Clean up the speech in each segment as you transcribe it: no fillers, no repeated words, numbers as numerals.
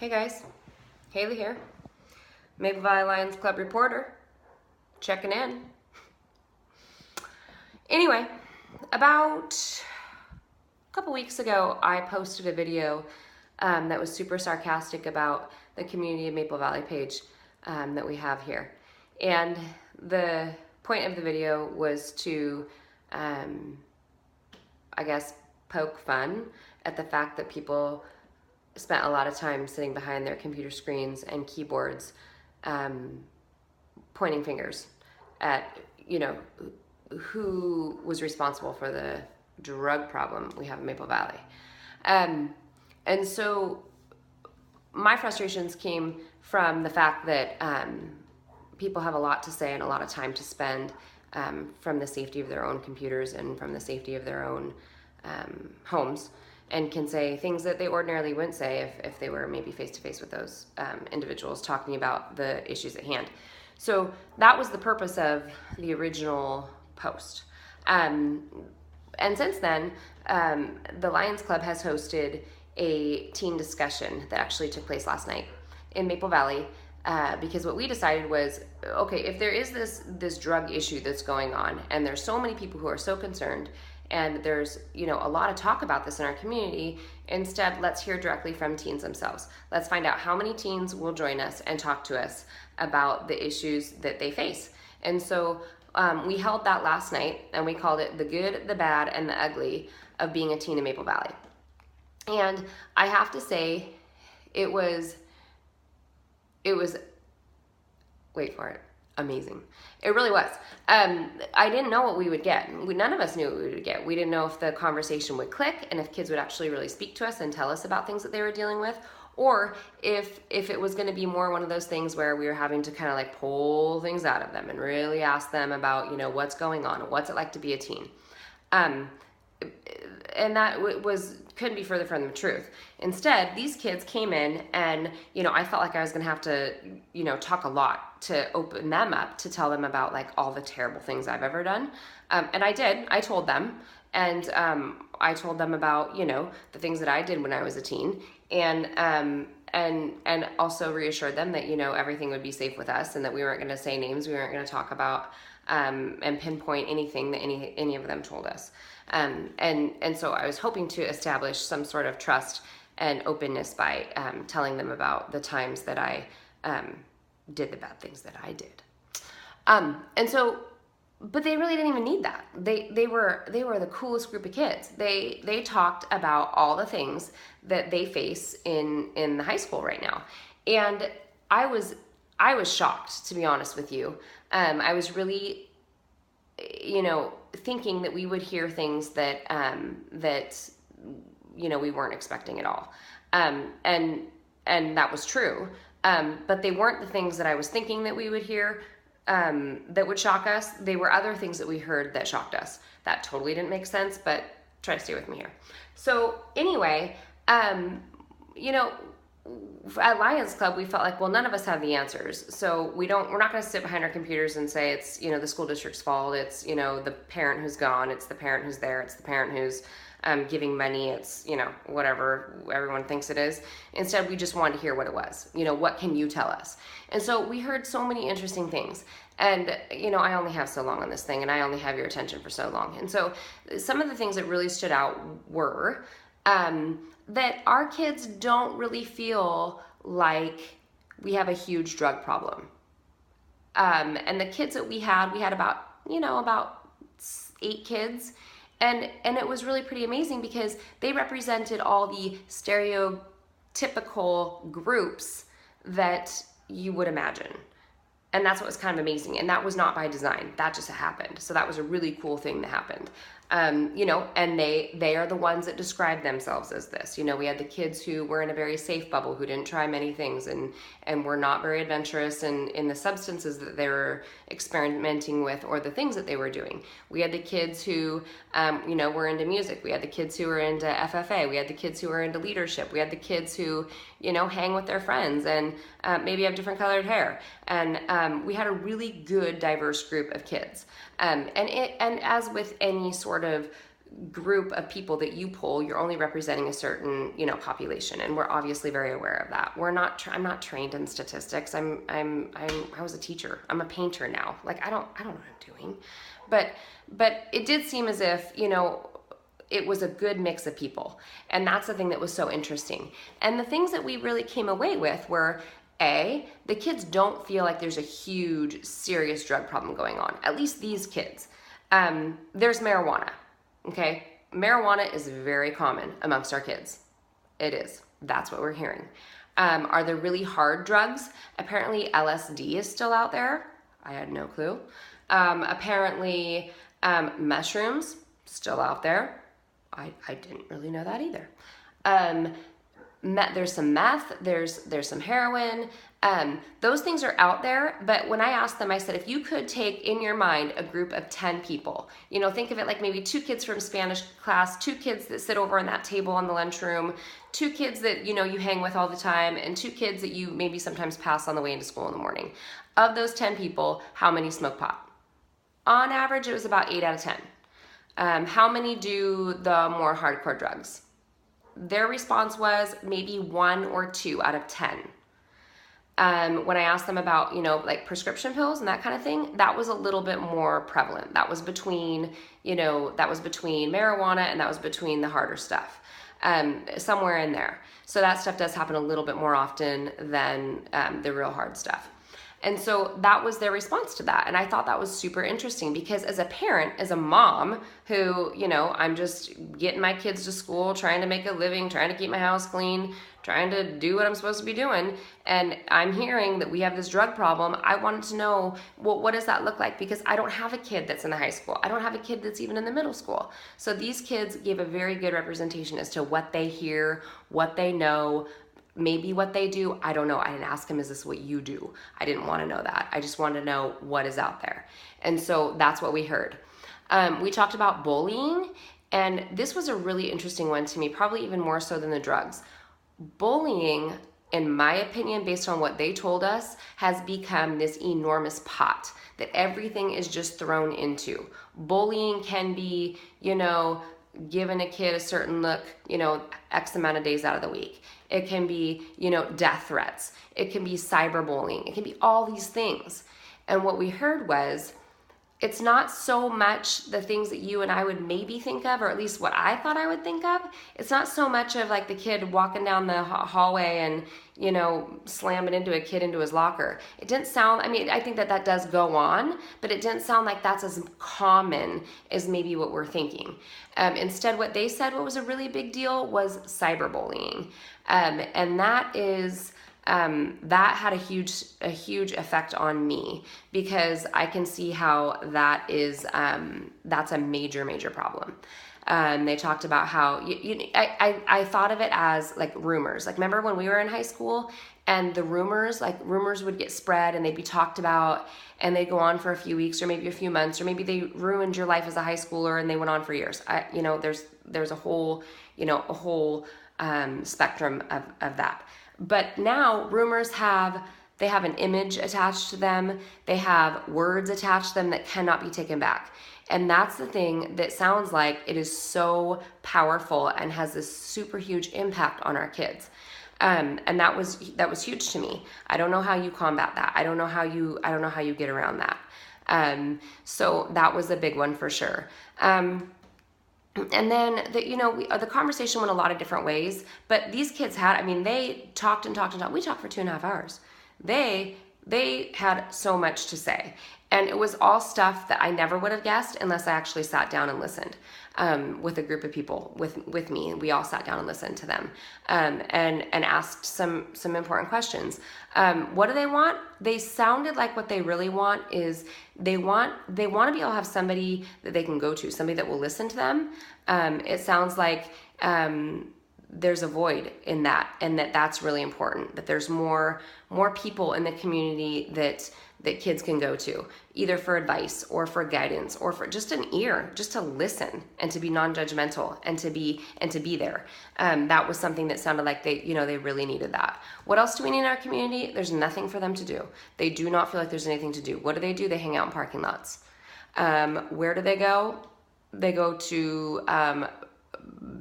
Hey guys, Haley here, Maple Valley Lions Club reporter, checking in. Anyway, about a couple weeks ago, I posted a video that was super sarcastic about the Community of Maple Valley page that we have here. And the point of the video was to, I guess, poke fun at the fact that people spent a lot of time sitting behind their computer screens and keyboards, pointing fingers at, who was responsible for the drug problem we have in Maple Valley. And so my frustrations came from the fact that people have a lot to say and a lot of time to spend from the safety of their own computers and from the safety of their own homes, and can say things that they ordinarily wouldn't say if they were maybe face-to-face with those individuals talking about the issues at hand. So that was the purpose of the original post. And since then, the Lions Club has hosted a teen discussion that actually took place last night in Maple Valley, because what we decided was, okay, if there is this drug issue that's going on, and there's so many people who are so concerned, and there's a lot of talk about this in our community, instead let's hear directly from teens themselves. Let's find out how many teens will join us and talk to us about the issues that they face. And so we held that last night, and we called it The Good, the Bad, and the Ugly of Being a Teen in Maple Valley. And I have to say, it was, wait for it, amazing. It really was. I didn't know what we would get. None of us knew what we would get. We didn't know if the conversation would click and if kids would actually really speak to us and tell us about things that they were dealing with, or if it was going to be more one of those things where we were having to kind of like pull things out of them and really ask them about, what's going on, what's it like to be a teen. And that couldn't be further from the truth. Instead, these kids came in and, I felt like I was going to have to, talk a lot to open them up, to tell them about like all the terrible things I've ever done. And I did. I told them. And I told them about, the things that I did when I was a teen. And also reassured them that, everything would be safe with us and that we weren't going to say names. We weren't going to talk about and pinpoint anything that any of them told us. And so I was hoping to establish some sort of trust and openness by telling them about the times that I did the bad things that I did. But they really didn't even need that. They were the coolest group of kids. They talked about all the things that they face in the high school right now. And I was shocked, to be honest with you. I was really, thinking that we would hear things that we weren't expecting at all. And that was true. But they weren't the things that I was thinking that we would hear that would shock us. They were other things that we heard that shocked us. That totally didn't make sense, but try to stay with me here. So anyway, at Lions Club, we felt like, well, none of us have the answers. So we're not going to sit behind our computers and say it's, the school district's fault. It's, the parent who's gone. It's the parent who's there. It's the parent who's giving money. It's, whatever everyone thinks it is. Instead, we just wanted to hear what it was. What can you tell us? And so we heard so many interesting things. And, I only have so long on this thing, and I only have your attention for so long. And so some of the things that really stood out were that our kids don't really feel like we have a huge drug problem. And the kids that we had about 8 kids. And it was really pretty amazing because they represented all the stereotypical groups that you would imagine. And that's what was kind of amazing. And that was not by design. That just happened. So that was a really cool thing that happened. And they are the ones that describe themselves as this. We had the kids who were in a very safe bubble, who didn't try many things and were not very adventurous in the substances that they were experimenting with or the things that they were doing. We had the kids who, were into music. We had the kids who were into FFA. We had the kids who were into leadership. We had the kids who, hang with their friends and maybe have different colored hair. And we had a really good, diverse group of kids. And as with any sort of group of people that you poll, you're only representing a certain, you know, population, and we're obviously very aware of that. I'm not trained in statistics. I was a teacher. I'm a painter now. Like I don't know what I'm doing, but it did seem as if, you know, it was a good mix of people, and that's the thing that was so interesting. And the things that we really came away with were, the kids don't feel like there's a huge, serious drug problem going on. At least these kids. There's marijuana. Okay, marijuana is very common amongst our kids. It is. That's what we're hearing. Are there really hard drugs? Apparently LSD is still out there. I had no clue. Apparently mushrooms, still out there. I didn't really know that either. There's some meth, there's some heroin. Those things are out there, but when I asked them, I said, if you could take in your mind a group of 10 people, you know, think of it like maybe 2 kids from Spanish class, 2 kids that sit over in that table on the lunchroom, 2 kids that, you know, you hang with all the time, and 2 kids that you maybe sometimes pass on the way into school in the morning. Of those 10 people, how many smoke pot? On average, it was about 8 out of 10. How many do the more hardcore drugs? Their response was maybe 1 or 2 out of 10. When I asked them about, you know, like prescription pills and that kind of thing, that was a little bit more prevalent. That was between, you know, marijuana and that was between the harder stuff, somewhere in there. So that stuff does happen a little bit more often than the real hard stuff. And so that was their response to that. And I thought that was super interesting because as a parent, as a mom who, you know, I'm just getting my kids to school, trying to make a living, trying to keep my house clean, trying to do what I'm supposed to be doing. And I'm hearing that we have this drug problem. I wanted to know, well, what does that look like? Because I don't have a kid that's in the high school. I don't have a kid that's even in the middle school. So these kids gave a very good representation as to what they hear, what they know, maybe what they do. I don't know. I didn't ask him, is this what you do? I didn't want to know that. I just wanted to know what is out there. And so that's what we heard. We talked about bullying, and this was a really interesting one to me, probably even more so than the drugs. Bullying, in my opinion, based on what they told us, has become this enormous pot that everything is just thrown into. Bullying can be, you know, giving a kid a certain look, you know, X amount of days out of the week. It can be, you know, death threats. It can be cyberbullying. It can be all these things. And what we heard was, it's not so much the things that you and I would maybe think of, or at least what I thought I would think of. It's not so much of like the kid walking down the hallway and, you know, slamming into a kid into his locker. It didn't sound, I mean, I think that does go on, but it didn't sound like that's as common as maybe what we're thinking. Instead, what they said, what was a really big deal was cyberbullying. And that is, that had a huge effect on me because I can see how that is, that's a major problem. They talked about how I thought of it as like rumors. Like, remember when we were in high school and the rumors would get spread and they'd be talked about and they'd go on for a few weeks or maybe a few months, or maybe they ruined your life as a high schooler and they went on for years. There's a whole spectrum of that. But now rumors have an image attached to them. They have words attached to them that cannot be taken back. And that's the thing that sounds like it is so powerful and has this super huge impact on our kids. And that was huge to me. I don't know how you combat that. I don't know how you get around that. So that was a big one for sure. And then the conversation went a lot of different ways, but these kids they talked and talked and talked. We talked for 2.5 hours. They had so much to say, and it was all stuff that I never would have guessed unless I actually sat down and listened with a group of people with me. We all sat down and listened to them and asked some important questions. What do they want? They sounded like what they really want is they want to be able to have somebody that they can go to, somebody that will listen to them. It sounds like there's a void in that, and that's really important, that there's more people in the community that kids can go to, either for advice or for guidance or for just an ear, just to listen and to be non-judgmental and to be there. That was something that sounded like they really needed that. What else do we need in our community? There's nothing for them to do. They do not feel like there's anything to do. What do? They hang out in parking lots. Where do they go? they go to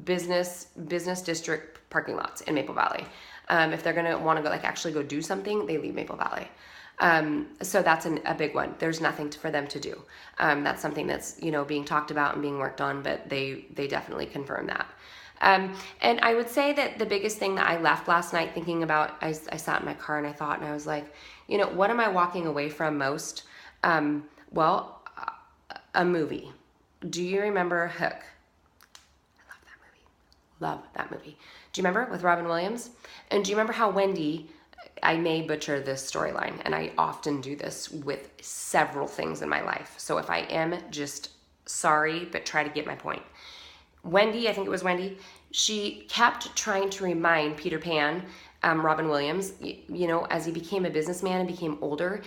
business district parking lots in Maple Valley. If they're gonna want to go actually go do something, they leave Maple Valley. So that's a big one. There's nothing for them to do. That's something that's being talked about and being worked on, but they definitely confirm that. And I would say that the biggest thing that I left last night thinking about, I sat in my car and I thought, and I was like, what am I walking away from most? Well, a movie. Do you remember Hook? Love that movie. Do you remember with Robin Williams? And do you remember how Wendy, I may butcher this storyline, and I often do this with several things in my life. So if I am, just sorry, but try to get my point. Wendy, I think it was Wendy, she kept trying to remind Peter Pan, Robin Williams, as he became a businessman and became older,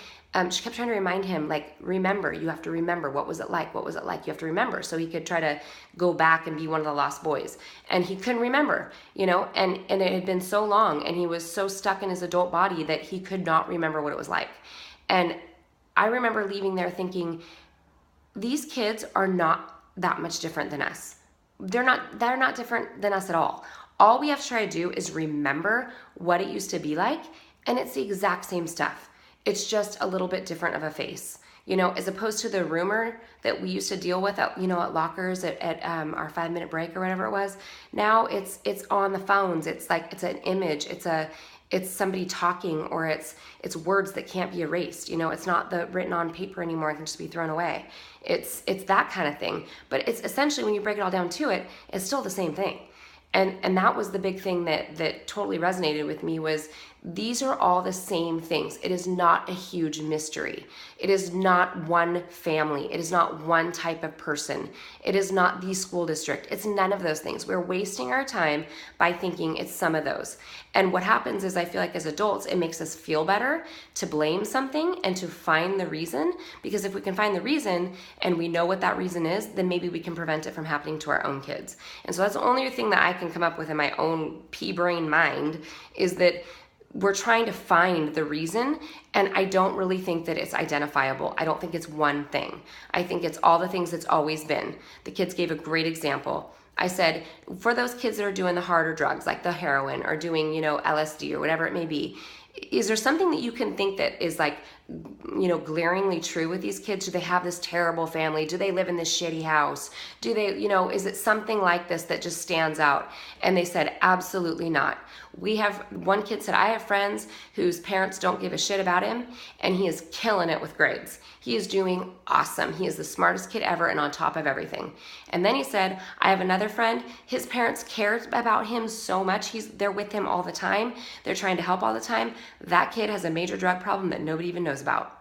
she kept trying to remind him, remember, you have to remember, what was it like? What was it like? You have to remember. So he could try to go back and be one of the lost boys. And he couldn't remember, and it had been so long, and he was so stuck in his adult body that he could not remember what it was like. And I remember leaving there thinking, these kids are not that much different than us. They're not different than us at all. All we have to try to do is remember what it used to be like, and it's the exact same stuff. It's just a little bit different of a face, as opposed to the rumor that we used to deal with at lockers at our 5-minute break or whatever it was. Now it's on the phones. It's an image. It's somebody talking, or it's words that can't be erased. It's not the written on paper anymore. It can just be thrown away. It's that kind of thing. But it's essentially, when you break it all down to it, it's still the same thing. And that was the big thing that totally resonated with me, was these are all the same things. It is not a huge mystery. It is not one family. It is not one type of person. It is not the school district. It's none of those things. We're wasting our time by thinking it's some of those. And what happens is, I feel like as adults, it makes us feel better to blame something and to find the reason, because if we can find the reason and we know what that reason is, then maybe we can prevent it from happening to our own kids. And so that's the only thing that I can come up with in my own pea-brain mind, is that we're trying to find the reason, and I don't really think that it's identifiable. I don't think it's one thing. I think it's all the things it's always been. The kids gave a great example. I said, for those kids that are doing the harder drugs, like the heroin, or doing, LSD or whatever it may be, is there something that you can think that is glaringly true with these kids? Do they have this terrible family? Do they live in this shitty house? Do they, is it something like this that just stands out? And they said, absolutely not. One kid said, I have friends whose parents don't give a shit about him, and he is killing it with grades. He is doing awesome. He is the smartest kid ever and on top of everything. And then he said, I have another friend, his parents care about him so much. They're with him all the time. They're trying to help all the time. That kid has a major drug problem that nobody even knows about.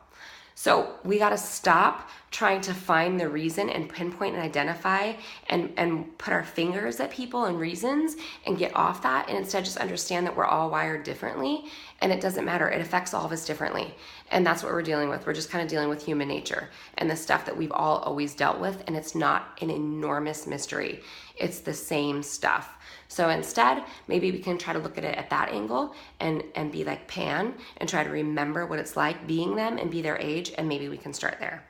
So we got to stop trying to find the reason and pinpoint and identify and put our fingers at people and reasons, and get off that, and instead just understand that we're all wired differently, and it doesn't matter. It affects all of us differently. And that's what we're dealing with. We're just kind of dealing with human nature and the stuff that we've all always dealt with, and it's not an enormous mystery. It's the same stuff. So instead, maybe we can try to look at it at that angle and be like Pan and try to remember what it's like being them and be their age, and maybe we can start there.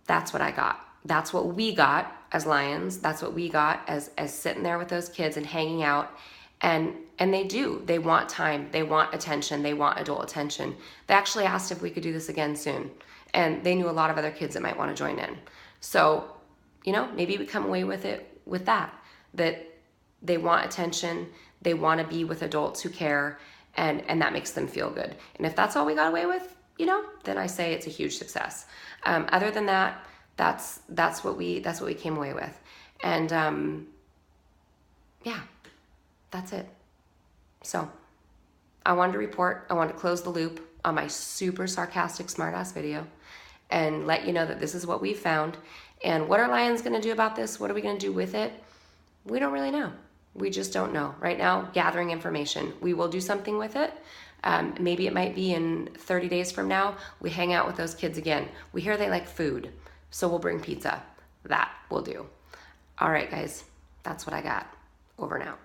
That's what I got. That's what we got as Lions. That's what we got as sitting there with those kids and hanging out. And they want time, they want attention, they want adult attention. They actually asked if we could do this again soon, and they knew a lot of other kids that might want to join in. So, maybe we come away with it with that they want attention, they want to be with adults who care, and that makes them feel good. And if that's all we got away with, then I say it's a huge success. Other than that, that's what we came away with. And yeah, that's it. So I wanted to report, I wanted to close the loop on my super sarcastic smartass video and let you know that this is what we found. And what are Lions going to do about this? What are we going to do with it? We don't really know. We just don't know. Right now, gathering information. We will do something with it. Maybe it might be in 30 days from now, we hang out with those kids again. We hear they like food, so we'll bring pizza. That will do. All right, guys, that's what I got. Over and out.